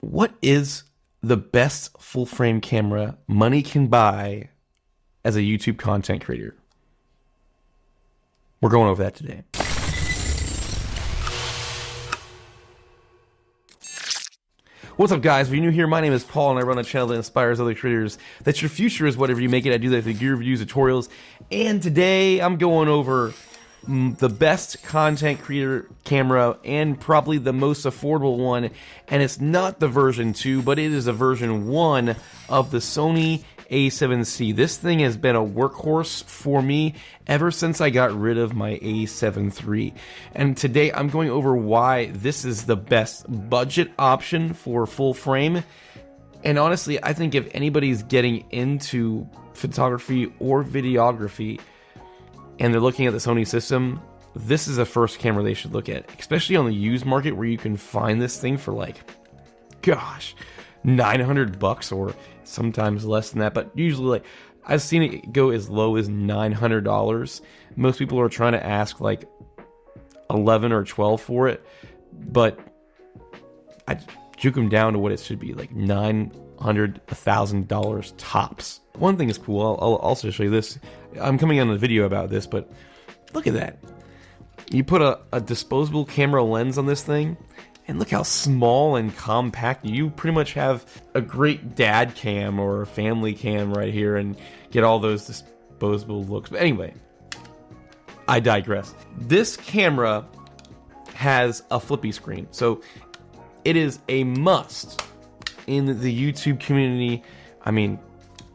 What is the best full frame camera money can buy as a YouTube content creator? We're going over that today. What's up, guys? If you're new here, my name is Paul, and I run a channel that inspires other creators that your future is whatever you make it. I do that through gear reviews, tutorials, and today I'm going over the best content creator camera and probably the most affordable one, and it's not the version 2, but it is a version 1 of the Sony A7C. This thing has been a workhorse for me ever since I got rid of my A7 III. And today I'm going over why this is the best budget option for full frame. And honestly, I think if anybody's getting into photography or videography and they're looking at the Sony system, this is the first camera they should look at, especially on the used market where you can find this thing for like, gosh, $900 or sometimes less than that, but usually like I've seen it go as low as $900. Most people are trying to ask like 11 or 12 for it, but I juke them down to what it should be, like $900, $1,000 tops. One thing is cool, I'll also show you this. I'm coming on a video about this, but look at that. You put a disposable camera lens on this thing, and look how small and compact. You pretty much have a great dad cam or a family cam right here and get all those disposable looks. But anyway, I digress. This camera has a flippy screen, so it is a must in the YouTube community. I mean,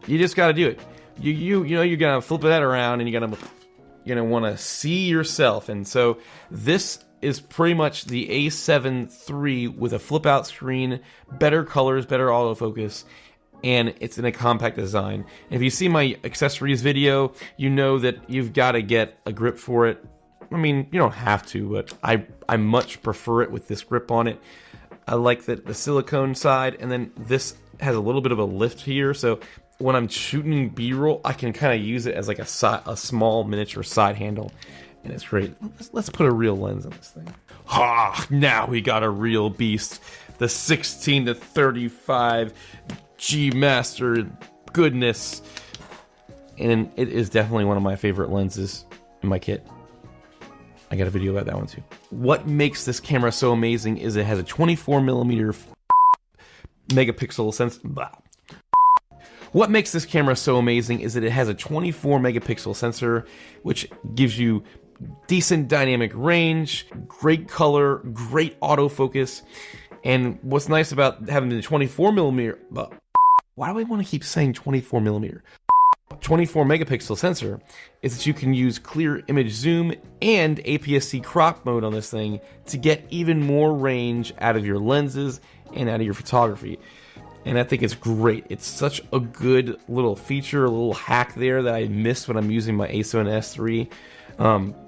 you just got to do it. You know you're gonna flip that around and you're gonna want to see yourself, and so this is pretty much the A7 III with a flip out screen, better colors, better autofocus, and it's in a compact design. And if you see my accessories video, you know that you've got to get a grip for it. I mean, you don't have to, but I much prefer it with this grip on it. I like the silicone side, and then this has a little bit of a lift here, so when I'm shooting B-roll, I can kind of use it as like a small miniature side handle, and it's great. Let's put a real lens on this thing. Ha! Now we got a real beast. The 16 to 35 G Master goodness, and it is definitely one of my favorite lenses in my kit. I got a video about that one too. What makes this camera so amazing is it has a 24mm megapixel sensor. What makes this camera so amazing is that it has a 24 megapixel sensor, which gives you decent dynamic range, great color, great autofocus. And what's nice about having the 24 millimeter, why do I want to keep saying 24 millimeter? 24 megapixel sensor is that you can use clear image zoom and APS-C crop mode on this thing to get even more range out of your lenses and out of your photography. And I think it's great. It's such a good little feature, a little hack there that I miss when I'm using my A7S III.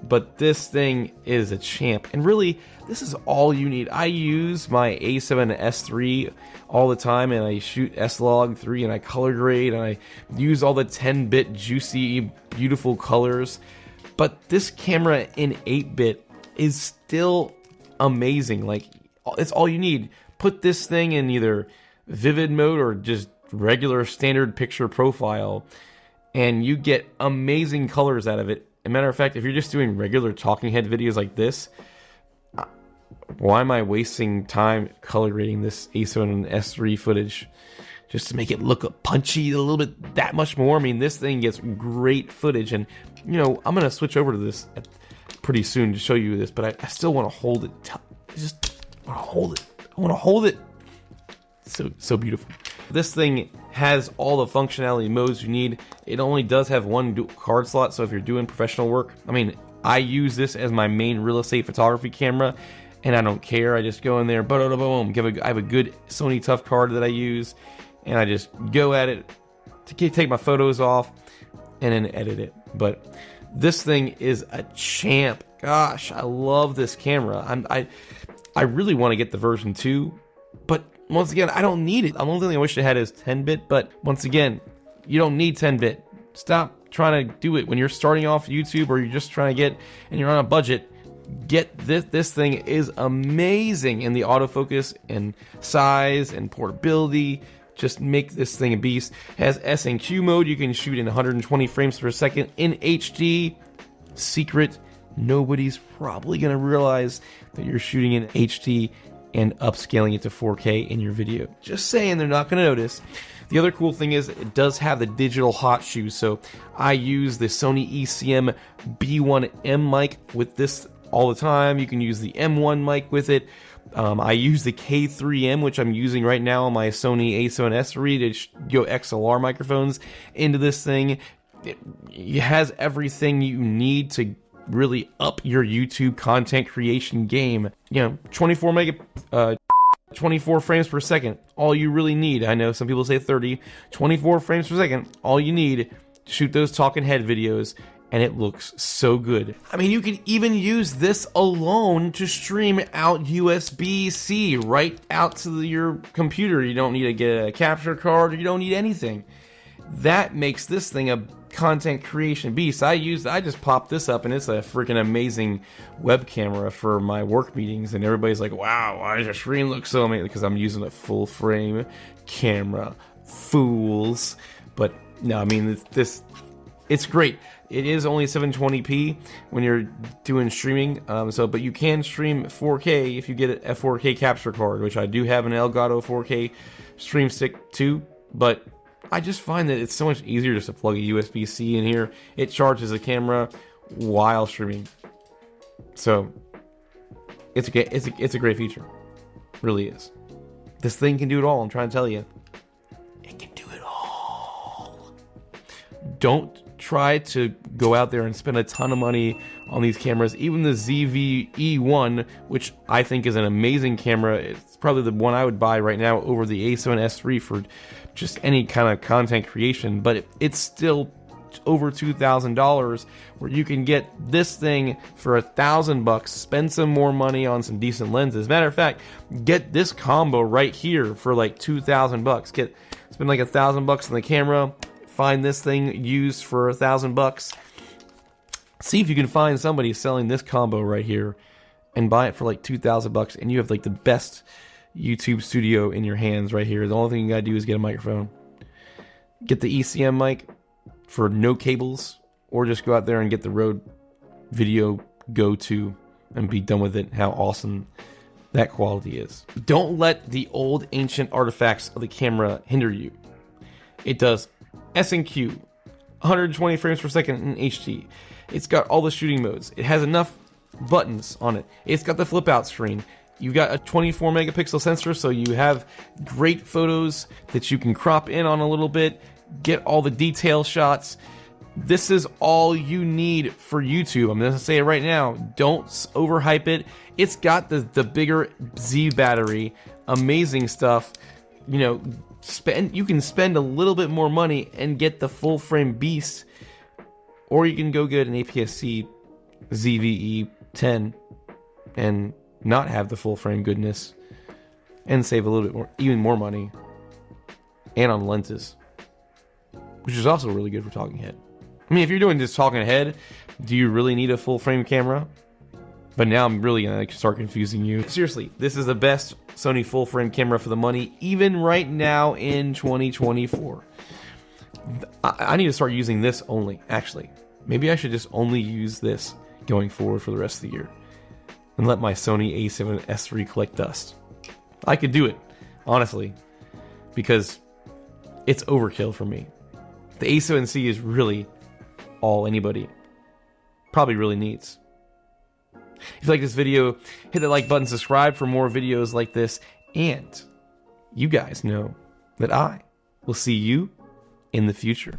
But this thing is a champ. And really, this is all you need. I use my A7S III all the time, and I shoot S-Log 3, and I color grade, and I use all the 10-bit juicy, beautiful colors. But this camera in 8-bit is still amazing. Like, it's all you need. Put this thing in either vivid mode or just regular standard picture profile, and you get amazing colors out of it. As a matter of fact, if you're just doing regular talking head videos like this, why am I wasting time color grading this A7S III footage just to make it look punchy a little bit that much more? I mean, this thing gets great footage, and you know, I'm gonna switch over to this pretty soon to show you this, but I still want to hold it. I just want to hold it. I want to hold it. So beautiful. This thing has all the functionality modes you need. It only does have one card slot, so if you're doing professional work, I mean, I use this as my main real estate photography camera, and I don't care. I just go in there, boom. I have a good Sony Tough card that I use, and I just go at it to take my photos off and then edit it. But this thing is a champ. Gosh, I love this camera. I really want to get the version 2, but once again, I don't need it. The only thing I wish it had is 10-bit, but once again, you don't need 10-bit. Stop trying to do it when you're starting off YouTube or you're just trying to get, and you're on a budget. get this. This thing is amazing in the autofocus and size and portability. Just make this thing a beast. It has S&Q mode. You can shoot in 120 frames per second in HD. Secret, nobody's probably going to realize that you're shooting in HD and upscaling it to 4K in your video. Just saying, they're not going to notice. The other cool thing is it does have the digital Hotshoe. So I use the Sony ECM B1M mic with this all the time. You can use the M1 mic with it. I use the K3M, which I'm using right now on my Sony a7S III to go XLR microphones into this thing. It has everything you need to really up your YouTube content creation game. 24 frames per second, all you really need. I know some people say 30. 24 frames per second, all you need to shoot those talking head videos, and it looks so good. I mean, you can even use this alone to stream out USB-C right out to your computer. You don't need to get a capture card, or you don't need anything. That makes this thing a content creation beast. I just popped this up, and it's a freaking amazing web camera for my work meetings, and everybody's like, wow, why does your screen look so amazing? Because I'm using a full frame camera, fools. But no, I mean, it's great. It is only 720p when you're doing streaming, but you can stream 4K if you get a 4K capture card, which I do have an Elgato 4K stream stick too, but I just find that it's so much easier just to plug a USB-C in here. It charges the camera while streaming. So it's a great feature. It really is. This thing can do it all, I'm trying to tell you. It can do it all. Don't try to go out there and spend a ton of money on these cameras. Even the ZV-E1, which I think is an amazing camera, it's probably the one I would buy right now over the a7S III for just any kind of content creation, but it's still over $2,000, where you can get this thing for $1,000, spend some more money on some decent lenses. Matter of fact, get this combo right here for like $2,000. Spend like $1,000 on the camera, find this thing used for $1,000. See if you can find somebody selling this combo right here and buy it for like $2,000, and you have like the best YouTube studio in your hands right here. The only thing you gotta do is get a microphone, get the ECM mic for no cables, or just go out there and get the Rode Video Go 2 and be done with it. How awesome that quality is. Don't let the old ancient artifacts of the camera hinder you. It does S&Q, 120 frames per second in HD. It's got all the shooting modes. It has enough buttons on it. It's got the flip out screen. You've got a 24 megapixel sensor, so you have great photos that you can crop in on a little bit, get all the detail shots. This is all you need for YouTube. I'm going to say it right now. Don't overhype it. It's got the bigger Z battery. Amazing stuff. You can spend a little bit more money and get the full frame beast, or you can go get an APS-C ZV-E 10 and not have the full frame goodness and save a little bit more, even more money, and on lenses, which is also really good for talking head. I mean, if you're doing just talking head, do you really need a full frame camera? But now I'm really gonna start confusing you. Seriously, this is the best Sony full frame camera for the money, even right now in 2024. I need to start using this only, actually. Maybe I should just only use this going forward for the rest of the year and let my Sony a7S III collect dust. I could do it, honestly, because it's overkill for me. The A7C is really all anybody probably really needs. If you like this video, hit the like button, subscribe for more videos like this, and you guys know that I will see you in the future.